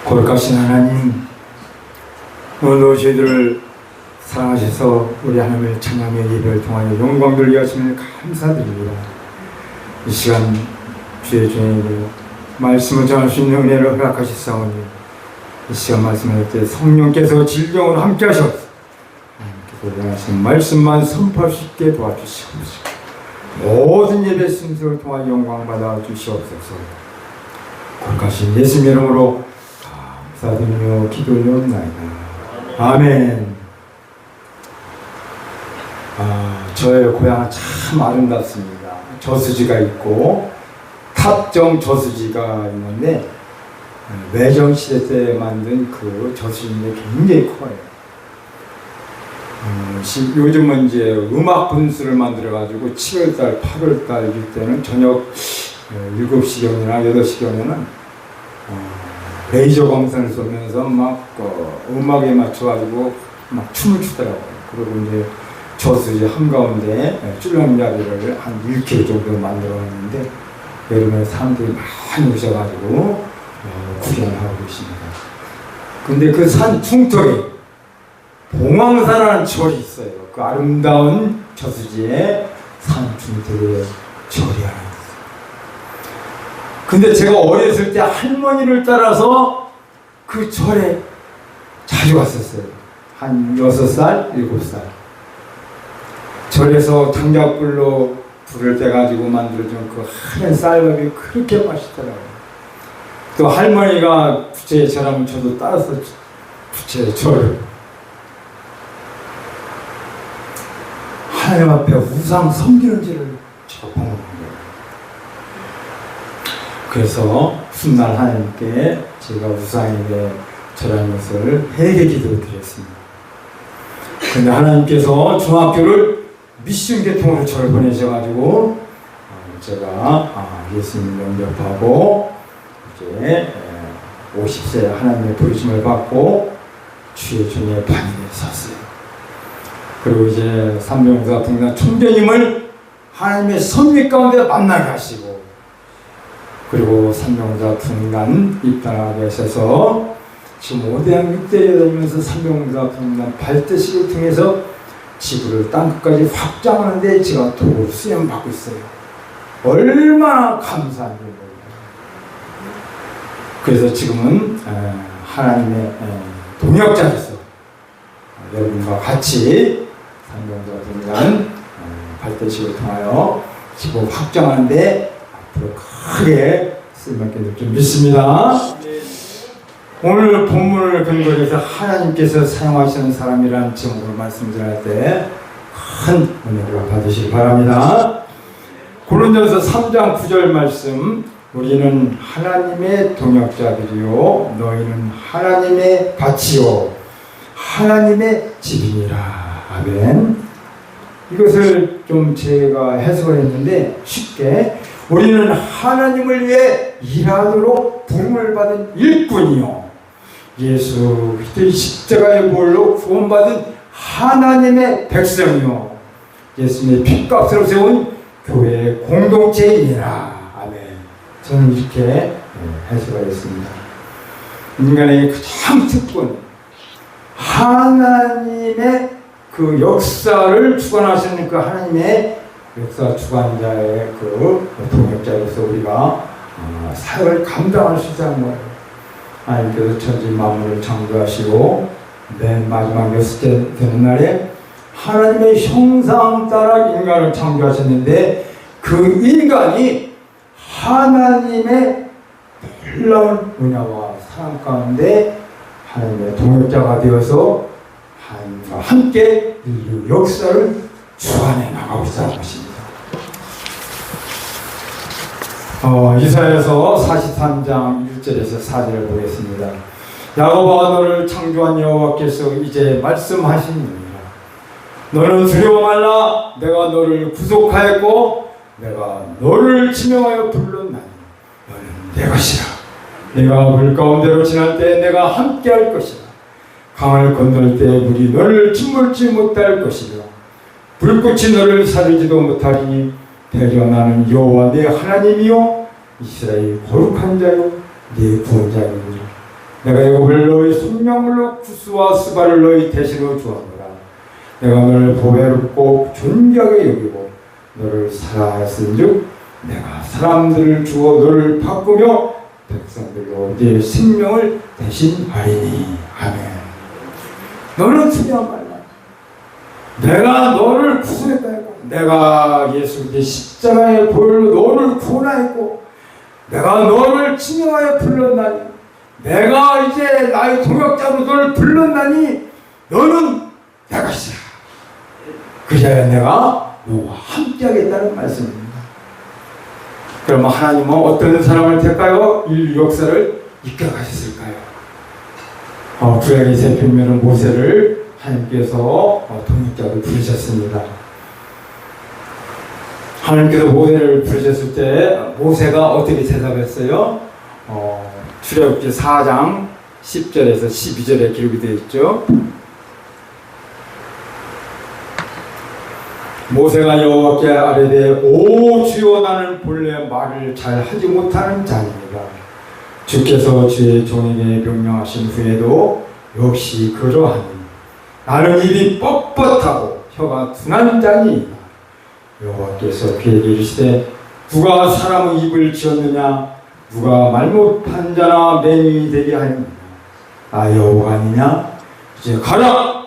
거룩하신 하나님, 오늘 저희들을 사랑하셔서 우리 하나님의 찬양의 예배를 통하여 영광 돌리게 하시면 감사드립니다. 이 시간 주의 종에게 말씀을 전할 수 있는 은혜를 허락하시사오니 이 시간 말씀할 때 성령께서 진령으로 함께 하셔서 하나님께서 하시는 말씀만 선포할 수 있게 도와주시옵소서. 모든 예배 순서를 통하여 영광 받아 주시옵소서. 거룩하신 예수님 이름으로 감사드리며 기도 올려옵나이다. 아멘. 저의 고향은 참 아름답습니다. 저수지가 있고 탑정 저수지가 있는데 매정시대 때 만든 그 저수지인데 굉장히 커요. 요즘은 이제 음악 분수를 만들어가지고 7월달, 8월달 이럴 때는 저녁 7시경이나 8시경에는 레이저 광선을 쏘면서 막 음악에 맞춰가지고 막 춤을 추더라고요. 그리고 이제 저수지 한가운데 줄넘자리를 한 1km 정도 만들어놨는데 여름에 사람들이 많이 오셔가지고 구경을 하고 계십니다. 근데 그 산 중턱에 봉황사라는 절이 있어요. 그 아름다운 저수지에 산 중턱에 절이 하나 있어요. 근데 제가 어렸을 때 할머니를 따라서 그 절에 자주 갔었어요. 한 6살, 7살. 절에서 장작불로 불을 떼가지고 만들어준 그 하얀 쌀밥이 그렇게 맛있더라고요. 또 할머니가 부채에 절하면 저도 따라서 부채에 절을. 하나님 앞에 우상 섬기는지를 제가 보는 거예요. 그래서 훗날 하나님께 제가 우상에게 절하는 것을 회개 기도를 드렸습니다. 근데 하나님께서 중학교를 미션 계통으로 저를 보내셔가지고 제가 예수님 영접하고 이제 50세 하나님의 부르심을 받고 주의 종의 반열에 섰어요. 그리고 이제 삼명사 풍단 총재님을 하나님의 선미 가운데 만나게 하시고, 그리고 삼명사 풍단 입단하게 하셔서 지금 5대학 6대에 다니면서 삼명사 풍단 발대식을 통해서 지구를 땅끝까지 확장하는데 제가 도구 수행 받고 있어요. 얼마나 감사한 일입니다. 그래서 지금은 하나님의 동역자로서 여러분과 같이 삼명사 풍단 발대식을 통하여 지구 확장하는데 앞으로 크게 쓰임받게 될 줄 믿습니다. 오늘 본문을 근거로 해서 하나님께서 사용하시는 사람이라는 제목으로 말씀드릴 때 큰 은혜를 받으시기 바랍니다. 고린도전서 3장 9절 말씀, 우리는 하나님의 동역자들이요 너희는 하나님의 밭이요 하나님의 집이니라. 아멘. 이것을 좀 제가 해석을 했는데 쉽게, 우리는 하나님을 위해 일하도록 부름을 받은 일꾼이요 예수 그리스도의 십자가의 보혈로 구원받은 하나님의 백성이요 예수님의 핏값으로 세운 교회의 공동체이니라. 아멘. 저는 이렇게 해석을 했습니다. 인간에게 가장 특권, 하나님의 그 역사를 주관하시는 그 하나님의 역사 주관자의 그 동역자로서 우리가 사역을 감당할 수 있다는 거예요. 하나님께서 천지 만물을 창조하시고 맨 마지막 6째 되는 날에 하나님의 형상 따라 인간을 창조하셨는데 그 인간이 하나님의 놀라운 은혜와 사랑 가운데 하나님의 동역자가 되어서 하나님과 함께 인류 역사를 주관해 나가고 있다는 것입니다. 이사야서 43장 1절에서 4절을 보겠습니다. 야곱아 너를 창조한 여호와께서 이제 말씀하시니라. 너는 두려워 말라. 내가 너를 구속하였고 내가 너를 지명하여 불렀나니 너는 내 것이라. 내가 물 가운데로 지날 때 내가 함께할 것이라. 강을 건널 때 물이 너를 짓물지 못할 것이라. 불꽃이 너를 사르지도 못하리니 대저 나는 여호와 내 하나님이요 이스라엘 거룩한 자요 내 구원자이니라. 내가 야곱을 너희 손명물로 구스와 스바를 너희 대신으로 주었노라. 내가 너를 보배롭고 존귀하게 여기고 너를 사랑하였은즉 내가 사람들을 주어 너를 바꾸며 백성들로 네 생명을 대신하리니. 아멘. 너는 두려워 말라. 내가 너를 구속했다 했고, 내가 예수의 십자가의 보혈로 너를 구원하였고, 내가 너를 증명하여 불렀나니, 내가 이제 나의 동역자로 너를 불렀나니 너는 내 것이라. 그래야 내가 너와 함께하겠다는 말씀입니다. 그러면 하나님은 어떤 사람을 택하여 인류 역사를 이끌어가셨을까요? 구약의 새 표면은 모세를 하나님께서 동역자로 부르셨습니다. 하나님께서 모세를 부르셨을 때 모세가 어떻게 대답했어요? 출애굽기 4장 10절에서 12절에 기록이 되어 있죠. 모세가 여호와께 아뢰되 오 주여 나는 본래 말을 잘 하지 못하는 자입니다. 주께서 주의 종에게 명령하신 후에도 역시 그러하니 나는 입이 뻣뻣하고 혀가 둔한 자니이다. 여호와께서 그에게 이르시되 누가 사람의 입을 지었느냐 누가 말 못한 자나 맹인이 되게 하느냐 나 여호와가 아니냐 이제 가라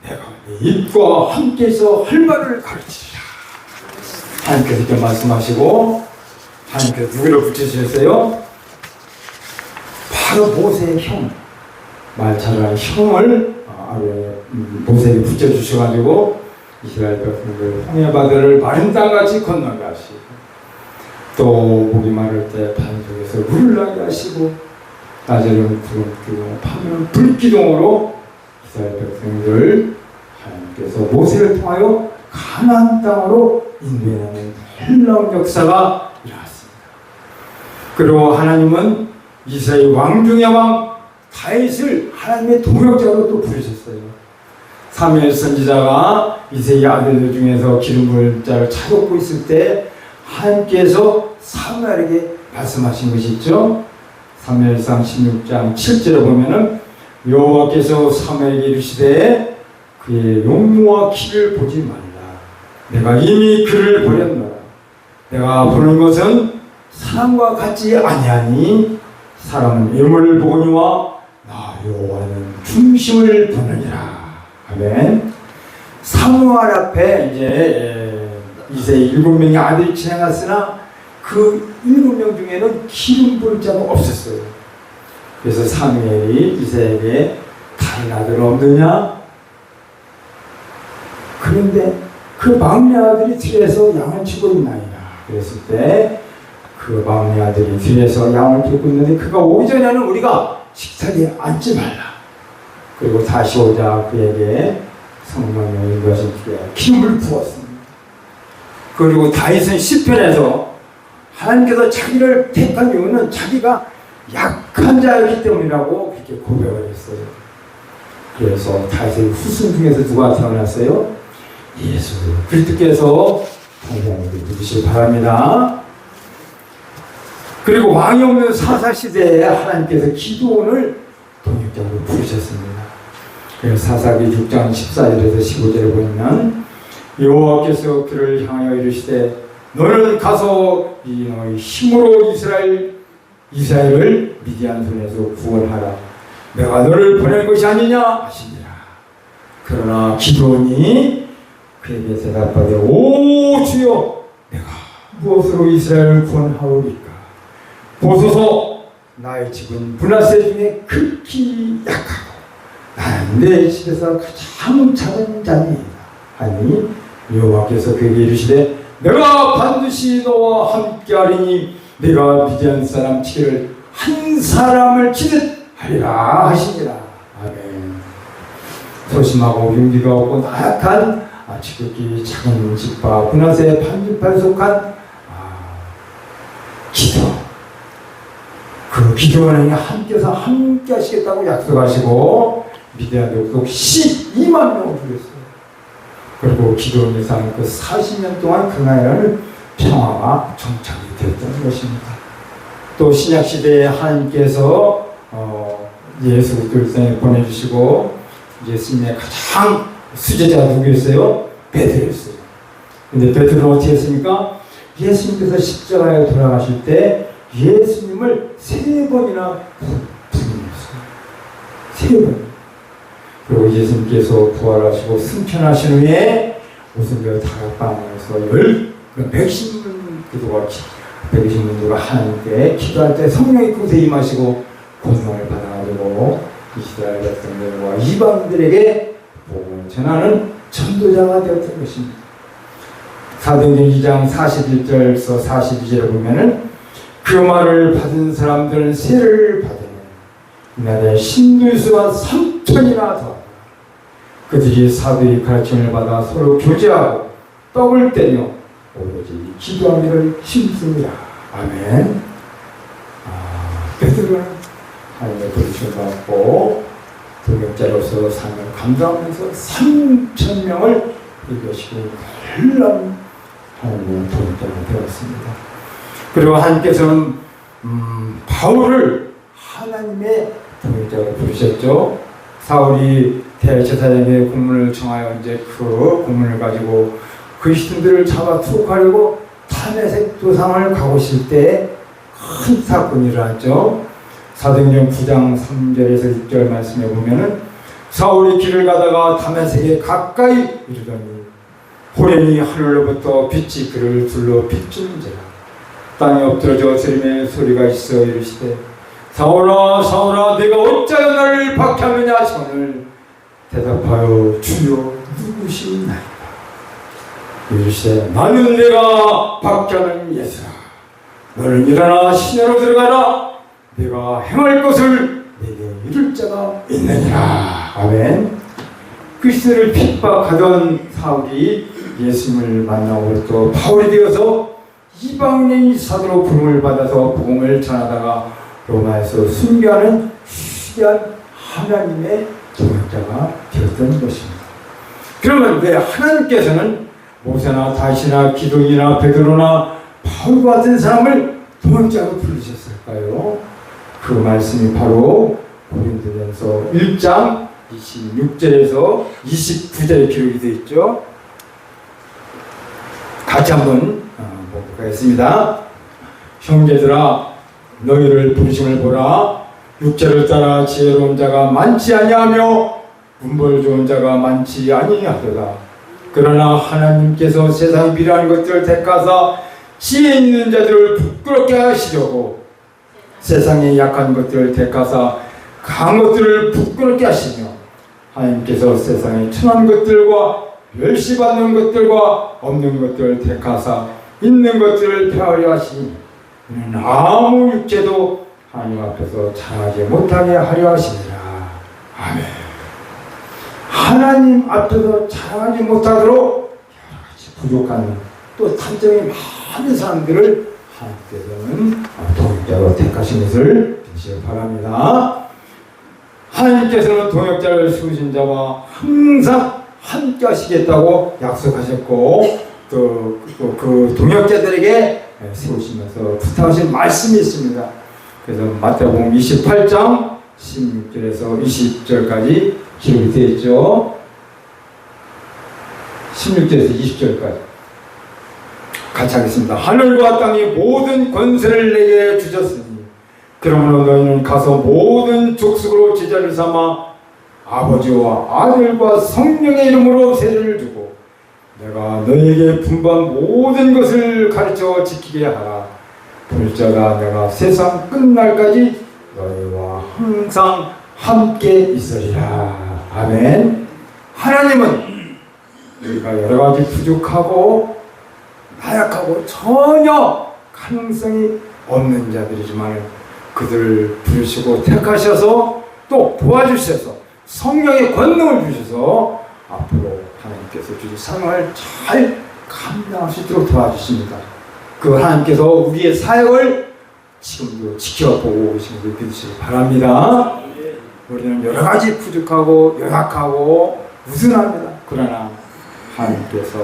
내가 네 입과 함께해서 할 말을 가르치리라. 하나님께서 이렇게 말씀하시고 하나님께서 누구를 붙여주셨어요? 바로 모세의 형, 말 잘하는 형을 모세에게 붙여주셔가지고 이스라엘 백성들 홍해바다를 마른 땅같이 건너게 하시고 또 목이 마를 때 반석에서 물을 나게 하시고 낮에는 구름 기둥 밤에는 불기둥으로 이스라엘 백성들 하나님께서 모세를 통하여 가나안 땅으로 인도하는 놀라운 역사가 일어났습니다. 그리고 하나님은 이스라엘 왕 중의 왕 다윗을 하나님의 동역자로 또 부르셨어요. 사무엘 선지자가 이새의 아들들 중에서 기름 부을 자를 찾고 있을 때 하나님께서 사무엘에게 말씀하신 것이 있죠. 사무엘상 16장 7절에 보면은 여호와께서 사무엘에게 이르시되 그의 용모와 키를 보지 말라. 내가 이미 그를 버렸노라. 내가 보는 것은 사람과 같지 아니하니 사람은 외모를 보거니와 나 여호와는 중심을 보느니라. 아멘. 사무엘 앞에 이제 7명의 아들이 지나갔으나 그 7명 중에는 기름 부을 자가 없었어요. 그래서 사무엘이 이새에게 다른 아들 없느냐? 그런데 그 막내 아들이 뒤에서 양을 치고 있나이다. 그랬을 때 그 막내 아들이 뒤에서 양을 치고 있는데 그가 오기 전에는 우리가 식탁에 앉지 말라. 그리고 다시 오자 그에게 성령의 인도하신 주에 기름을 부었습니다. 그리고 다윗은 시편에서 하나님께서 자기를 택한 이유는 자기가 약한 자였기 때문이라고 그렇게 고백을 했어요. 그래서 다윗의 후손 중에서 누가 태어났어요? 예수 그리스도께서 당장에 누구시길 바랍니다. 그리고 왕이 없는 사사시대에 하나님께서 기드온을 동역자로 부르셨습니다. 그래서 사사기 6장 14절에서 15절에 보면 여호와께서 그를 향하여 이르시되 너는 가서 너희 힘으로 이스라엘을 미디안 손에서 구원하라. 내가 너를 보낼 것이 아니냐 하시니라. 그러나 기드온이 그에게 대답하되 오 주여 내가 무엇으로 이스라엘을 구원하오리까? 보소서 나의 집은 므낫세 중에 극히 약하고 나는 내 집에서 가장 작은 자니이다 하니 여호와께서 그에게 이르시되 내가 반드시 너와 함께하리니 내가 미디안 사람 치기를 한 사람을 치듯 하리라 하시니라. 아멘. 소심하고 용기가 없고 나약한 지극히 작은 집과 므낫세 반지파에 속한 기드온. 그 기드온에게 함께 하시겠다고 약속하시고 미디안 족속 12만 명을 죽였어요. 그리고 기드온이 사는 그 40년 동안 그 나라는 평화가 정착이 되었던 것입니다. 또 신약시대에 하나님께서 예수 그리스도 이 땅에 보내주시고 예수님의 가장 수제자가 누구였어요? 베드로였어요. 근데 베드로는 어떻게 했습니까? 예수님께서 십자가에 돌아가실 때 예수님을 3번이나 부인했어요. 3번. 그리고 예수님께서 부활하시고 승천하신 후에 무슨 그 다락방에서 백신문도가 하나님께 기도할 때 성령이 그곳에 임하시고 권능을 받아가지고 이스라엘 백성들과 이방인들에게 복음을 전하는 전도자가 되었던 것입니다. 사도행전 2장 41절에서 42절에 보면은 그 말을 받은 사람들은 세를 받으며 이날에 신도수가 3천이나 더하다. 그들이 사도의 가르침을 받아 서로 교제하고 떡을 떼며 오로지 기도하기를 힘씁니다. 아멘. 베드로는 하나님의 부르심을 받고 동역자로서 삶을 감당하면서 3,000명을 이겨시고 놀라운 하나님의 동역자가 되었습니다. 그리고 하나님께서는 바울을 하나님의 동역자로 부르셨죠. 사울이 대제사장의 공문을 청하여 이제 그 공문을 가지고 그리스도인들을 잡아 투옥하려고 다메섹 도상을 가고 있을 때 큰 사건이 일어났죠. 사도행전 9장 3절에서 6절 말씀에 보면은 사울이 길을 가다가 다메섹에 가까이 이르더니 호련히 하늘로부터 빛이 그를 둘러 비추는지라 땅에 엎드러져 들으며 소리가 있어 이르시되 사울아 사울아 내가 어찌하여 나를 박해하느냐 하시거늘 대답하여 주여 누구시나이까 이르시되 나는 내가 박해하는 예수라 너는 일어나 시내로 들어가라 내가 행할 것을 내게 이룰 자가 있느니라. 아멘. 그리스도를 핍박하던 사울이 예수님을 만나고 또 바울이 되어서 이방인의 사도로 부름을 받아서 복음을 전하다가 로마에서 순교하는 위대한 하나님의 동역자가 되었던 것입니다. 그러면 왜 하나님께서는 모세나 다시나 기도이나 베드로나 바울과 같은 사람을 동역자로 부르셨을까요? 그 말씀이 바로 고린도전서 1장 26절에서 29절에 기록이 되어 있죠. 같이 한번 보도록 하겠습니다. 형제들아 너희를 부르심을 보라. 육체를 따라 지혜로운 자가 많지 아니하며 문벌 좋은 자가 많지 아니하도다. 그러나 하나님께서 세상에 미련한 것들을 택하사 지혜 있는 자들을 부끄럽게 하시려고 세상에 약한 것들을 택하사 강한 것들을 부끄럽게 하시며 하나님께서 세상에 천한 것들과 멸시받는 것들과 없는 것들을 택하사 있는 것들을 폐하려 하시니 이는 아무 육체도 하나님 앞에서 자랑하지 못하게 하려 하시니라. 아멘. 하나님 앞에서 자랑하지 못하도록 여러가지 부족한 또 단점이 많은 사람들을 하나님께서는 동역자로 택하신 것을 믿으시기 바랍니다. 하나님께서는 동역자를 세우신 자와 항상 함께 하시겠다고 약속하셨고 또 그 동역자들에게 세우시면서 부탁하신 말씀이 있습니다. 그래서 마태복음 28장 16절에서 20절까지 기록이 되어 있죠. 16절에서 20절까지 같이 하겠습니다. 하늘과 땅이 모든 권세를 내게 주셨으니 그러므로 너희는 가서 모든 족속으로 제자를 삼아 아버지와 아들과 성령의 이름으로 세례를 주고 내가 너희에게 분부한 모든 것을 가르쳐 지키게 하라. 볼지어다 내가 세상 끝날까지 너희와 항상 함께 있으리라. 아멘. 하나님은 우리가 여러 가지 부족하고 나약하고 전혀 가능성이 없는 자들이지만 그들을 부르시고 택하셔서 또 도와주셔서 성령의 권능을 주셔서 앞으로 하나님께서 주신 사명을 잘 감당할 수 있도록 도와주십니다. 그 하나님께서 우리의 사역을 지금도 지켜보고 계신 걸 믿으시기 바랍니다. 우리는 여러 가지 부족하고 연약하고 우순합니다. 그러나 하나님께서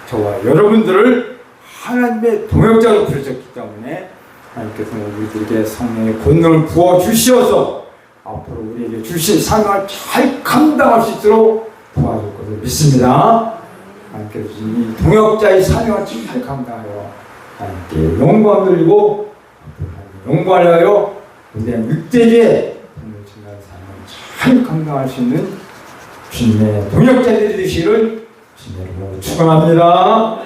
저와 여러분들을 하나님의 동역자로 부르셨기 때문에 하나님께서는 우리들에게 성령의 권능을 부어주시어서 앞으로 우리에게 주신 사명을 잘 감당할 수 있도록 도와줄 것을 믿습니다. 하나님께서 이 동역자의 사명을 잘 감당하여 하나님께 영광 돌리고 영광을 하여 우리의 육대기에 동역자의 사명을 잘 감당할 수 있는 주님의 동역자들이 되시기를 주님으로 축원합니다.